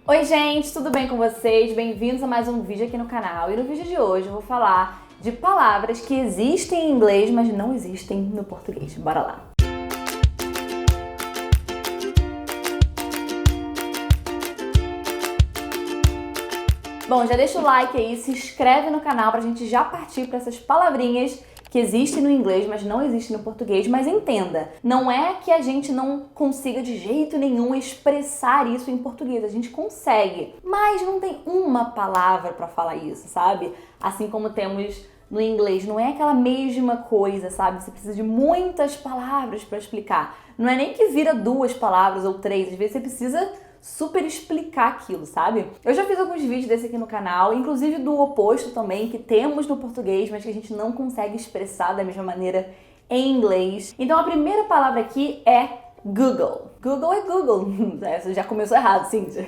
Oi gente, tudo bem com vocês? Bem-vindos a mais um vídeo aqui no canal. E no vídeo de hoje eu vou falar de palavras que existem em inglês, mas não existem no português. Bora lá! Bom, já deixa o like aí, se inscreve no canal pra gente já partir para essas palavrinhas que existem no inglês, mas não existem no português. Mas entenda, não é que a gente não consiga de jeito nenhum expressar isso em português. A gente consegue, mas não tem uma palavra para falar isso, sabe? Assim como temos no inglês, não é aquela mesma coisa, sabe? Você precisa de muitas palavras para explicar. Não é nem que vira 2 palavras ou 3, às vezes você precisa super explicar aquilo, sabe? Eu já fiz alguns vídeos desse aqui no canal, inclusive do oposto também, que temos no português, mas que a gente não consegue expressar da mesma maneira em inglês. Então a primeira palavra aqui é Google. Google é Google. Você já começou errado, Cíntia.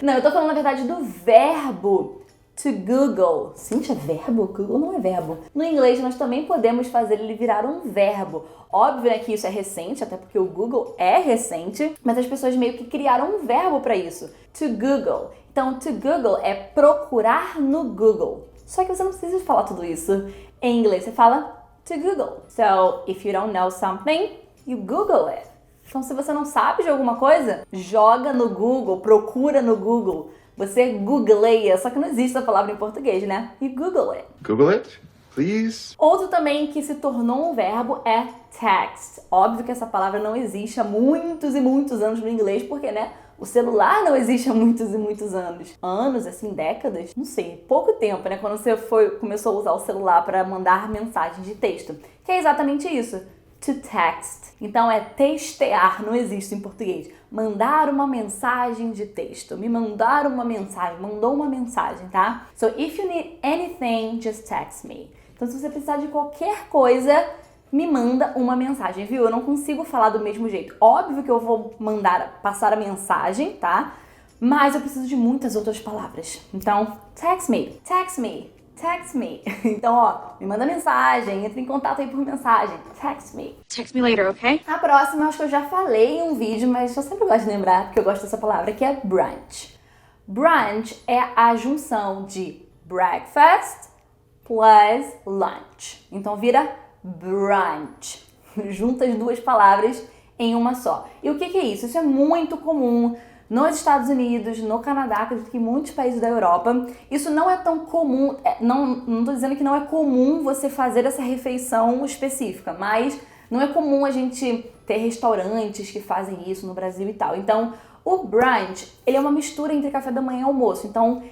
Não, eu tô falando na verdade do verbo to Google. Cíntia, verbo? Google não é verbo. No inglês, nós também podemos fazer ele virar um verbo. Óbvio, né, que isso é recente, até porque o Google é recente, mas as pessoas meio que criaram um verbo para isso. To Google. Então, to Google é procurar no Google. Só que você não precisa falar tudo isso em inglês. Você fala to Google. So, if you don't know something, you Google it. Então, se você não sabe de alguma coisa, joga no Google, procura no Google. Você googleia, só que não existe a palavra em português, né? You Google it. Google it, please. Outro também que se tornou um verbo é text. Óbvio que essa palavra não existe há muitos e muitos anos no inglês, porque, né? O celular não existe há muitos e muitos anos. Anos, assim, décadas? Não sei, pouco tempo, né? Quando você começou a usar o celular para mandar mensagens de texto. Que é exatamente isso. To text. Então é textear, não existe em português. Mandar uma mensagem de texto. Me mandar uma mensagem, mandou uma mensagem, tá? So if you need anything, just text me. Então se você precisar de qualquer coisa, me manda uma mensagem, viu? Eu não consigo falar do mesmo jeito. Óbvio que eu vou passar a mensagem, tá? Mas eu preciso de muitas outras palavras. Então, text me, text me. Text me. Então, ó, me manda mensagem, entre em contato aí por mensagem. Text me. Text me later, okay? A próxima, eu acho que eu já falei em um vídeo, mas eu sempre gosto de lembrar, porque eu gosto dessa palavra, que é brunch. Brunch é a junção de breakfast plus lunch. Então, vira brunch. Junta as duas palavras em uma só. E o que é isso? Isso é muito comum nos Estados Unidos, no Canadá, acredito que em muitos países da Europa. Isso não é tão comum, não tô dizendo que não é comum você fazer essa refeição específica, mas não é comum a gente ter restaurantes que fazem isso no Brasil e tal. Então, o brunch, ele é uma mistura entre café da manhã e almoço. Então,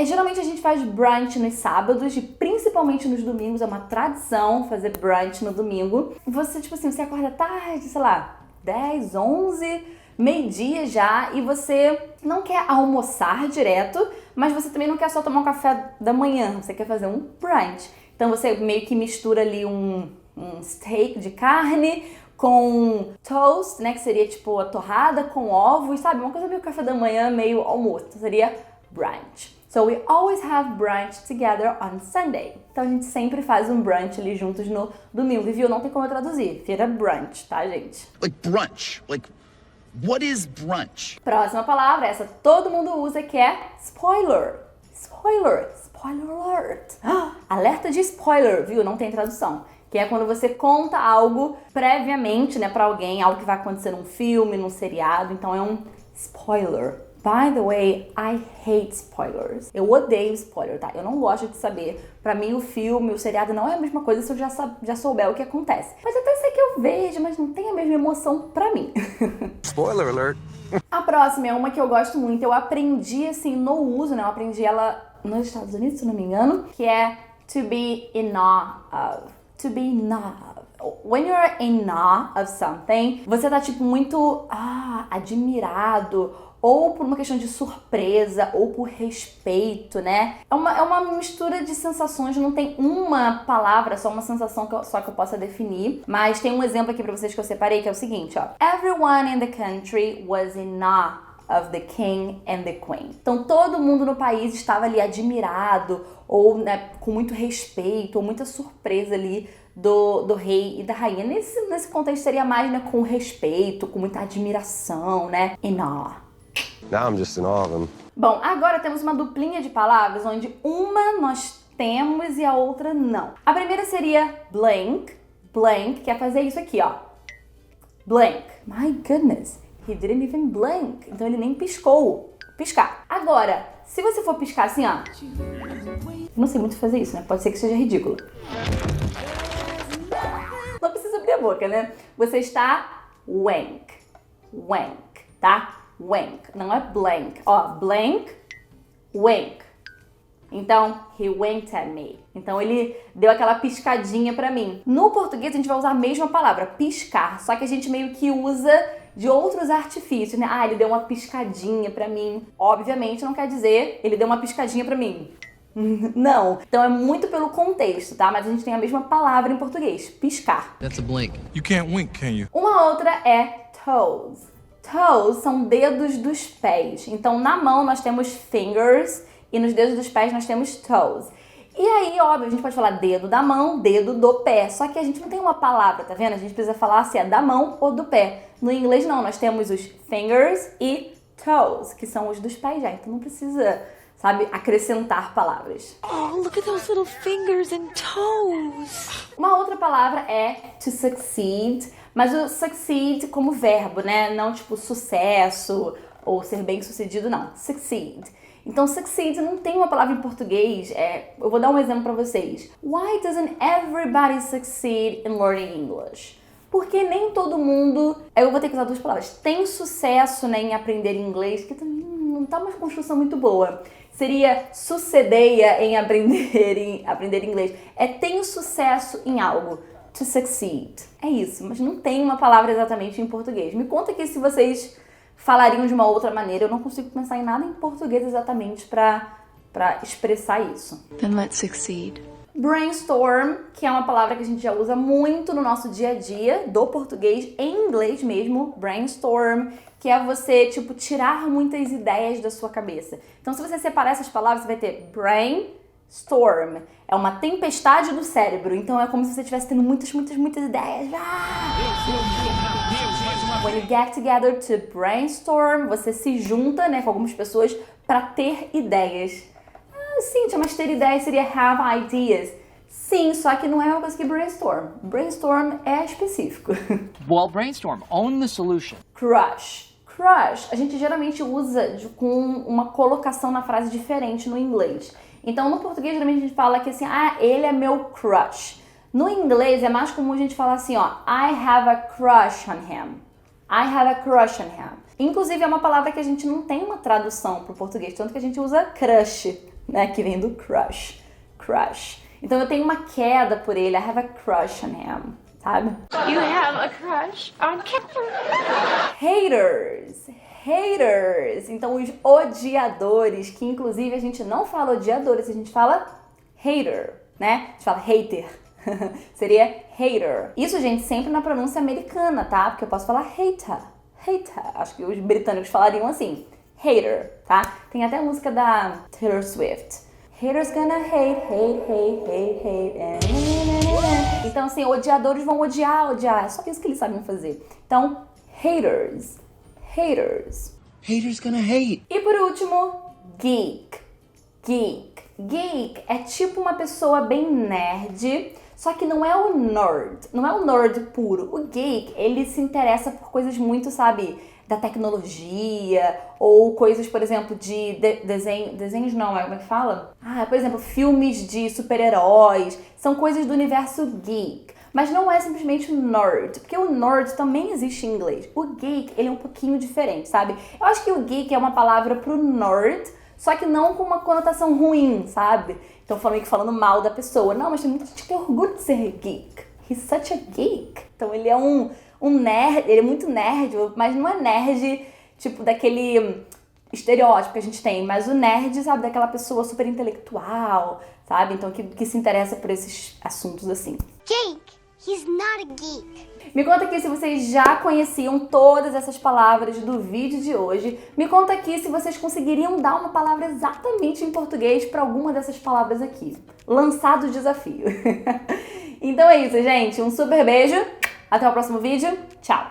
geralmente a gente faz brunch nos sábados e principalmente nos domingos, é uma tradição fazer brunch no domingo. Você, tipo assim, você acorda tarde, sei lá, 10, 11... meio-dia já, e você não quer almoçar direto, mas você também não quer só tomar um café da manhã, você quer fazer um brunch. Então você meio que mistura ali um steak de carne com toast, né, que seria tipo a torrada com ovos, sabe? Uma coisa meio café da manhã, meio almoço, então seria brunch. So we always have brunch together on Sunday. Então a gente sempre faz um brunch ali juntos no domingo, e viu? Não tem como eu traduzir, vira brunch, tá, gente? Like brunch, what is brunch? Próxima palavra, essa todo mundo usa, que é spoiler. Spoiler. Spoiler alert. Alerta de spoiler, viu? Não tem tradução. Que é quando você conta algo previamente, né, pra alguém, algo que vai acontecer num filme, num seriado. Então é um spoiler. By the way, I hate spoilers. Eu odeio spoiler, tá? Eu não gosto de saber. Pra mim, o filme, o seriado não é a mesma coisa se eu já souber o que acontece. Pode até ser que eu veja, mas não tem a mesma emoção pra mim. Spoiler alert. A próxima é uma que eu gosto muito. Eu aprendi, assim, no uso, né? Eu aprendi ela nos Estados Unidos, se não me engano. Que é to be in awe of. To be in awe of. When you're in awe of something, você tá, tipo, muito admirado, ou por uma questão de surpresa, ou por respeito, né? É uma mistura de sensações, não tem uma palavra, só uma sensação só que eu possa definir. Mas tem um exemplo aqui pra vocês que eu separei, que é o seguinte, ó. Everyone in the country was in awe of the king and the queen. Então todo mundo no país estava ali admirado, ou, né, com muito respeito, ou muita surpresa ali do rei e da rainha. Nesse contexto seria mais, né, com respeito, com muita admiração, né? In awe. Now I'm just in awe of him. Bom, agora temos uma duplinha de palavras onde uma nós temos e a outra não. A primeira seria blank. Blank quer fazer isso aqui, ó. Blank. My goodness, he didn't even blink. Então ele nem piscou. Piscar. Agora, se você for piscar assim, ó. Eu não sei muito fazer isso, né? Pode ser que seja ridículo. Não precisa abrir a boca, né? Você está wank. Wank, tá? Wank. Não é blank. Ó, blank, wank. Então, he winked at me. Então, ele deu aquela piscadinha pra mim. No português, a gente vai usar a mesma palavra, piscar. Só que a gente meio que usa de outros artifícios, né? Ah, ele deu uma piscadinha pra mim. Obviamente, não quer dizer ele deu uma piscadinha pra mim. Não. Então, é muito pelo contexto, tá? Mas a gente tem a mesma palavra em português, piscar. That's a blink. You can't wink, can you? Uma outra é toes. Toes são dedos dos pés. Então, na mão, nós temos fingers. E nos dedos dos pés nós temos toes. E aí, óbvio, a gente pode falar dedo da mão, dedo do pé. Só que a gente não tem uma palavra, tá vendo? A gente precisa falar se é da mão ou do pé. No inglês não, nós temos os fingers e toes, que são os dos pés já. Então não precisa, sabe, acrescentar palavras. Oh, look at those little fingers and toes. Uma outra palavra é to succeed, mas o succeed como verbo, né? Não tipo sucesso ou ser bem sucedido, não. Succeed. Então, succeed não tem uma palavra em português. Eu vou dar um exemplo para vocês. Why doesn't everybody succeed in learning English? Porque nem todo mundo, eu vou ter que usar duas palavras, tem sucesso, né, em aprender inglês, que também não tá uma construção muito boa. Seria sucedeia em aprender inglês. Tenho sucesso em algo. To succeed. É isso, mas não tem uma palavra exatamente em português. Me conta aqui se vocês falariam de uma outra maneira. Eu não consigo pensar em nada em português exatamente para expressar isso. Then let's succeed. Brainstorm, que é uma palavra que a gente já usa muito no nosso dia a dia, do português, em inglês mesmo, brainstorm, que é você, tipo, tirar muitas ideias da sua cabeça. Então, se você separar essas palavras, você vai ter brainstorm. É uma tempestade do cérebro. Então, é como se você estivesse tendo muitas ideias. When you get together to brainstorm, você se junta, né, com algumas pessoas para ter ideias. Cíntia, mas ter ideias seria have ideas. Sim, só que não é uma coisa que brainstorm. Brainstorm é específico. Well, brainstorm. Own the solution. Crush. Crush, a gente geralmente usa com uma colocação na frase diferente no inglês. Então, no português, geralmente a gente fala que assim, ele é meu crush. No inglês, é mais comum a gente falar assim, ó, I have a crush on him. I have a crush on him. Inclusive, é uma palavra que a gente não tem uma tradução para o português, tanto que a gente usa crush, né, que vem do crush. Crush. Então, eu tenho uma queda por ele. I have a crush on him, sabe? You have a crush on Kevin. Haters. Haters. Então, os odiadores, que inclusive a gente não fala odiadores, a gente fala hater, né? A gente fala hater. Seria hater. Isso, gente, sempre na pronúncia americana, tá? Porque eu posso falar hater. Hater. Acho que os britânicos falariam assim. Hater, tá? Tem até a música da Taylor Swift. Haters gonna hate. Então, assim, odiadores vão odiar. É só isso que eles sabem fazer. Então, haters. Haters. Haters gonna hate. E por último, geek. Geek. Geek é tipo uma pessoa bem nerd, só que não é o nerd. Não é o nerd puro. O geek, ele se interessa por coisas muito, sabe, da tecnologia, ou coisas, por exemplo, de desenhos não, como é que fala? Por exemplo, filmes de super-heróis, são coisas do universo geek. Mas não é simplesmente nerd, porque o nerd também existe em inglês. O geek, ele é um pouquinho diferente, sabe? Eu acho que o geek é uma palavra pro nerd, só que não com uma conotação ruim, sabe? Então, falando mal da pessoa. Não, mas tem muita gente que tem orgulho de ser geek. He's such a geek. Então, ele é um nerd, ele é muito nerd, mas não é nerd, tipo, daquele estereótipo que a gente tem, mas o nerd, sabe, daquela pessoa super intelectual, sabe? Então, que se interessa por esses assuntos assim. Jake, he's not a geek. Me conta aqui se vocês já conheciam todas essas palavras do vídeo de hoje. Me conta aqui se vocês conseguiriam dar uma palavra exatamente em português para alguma dessas palavras aqui. Lançado o desafio. Então é isso, gente. Um super beijo. Até o próximo vídeo. Tchau!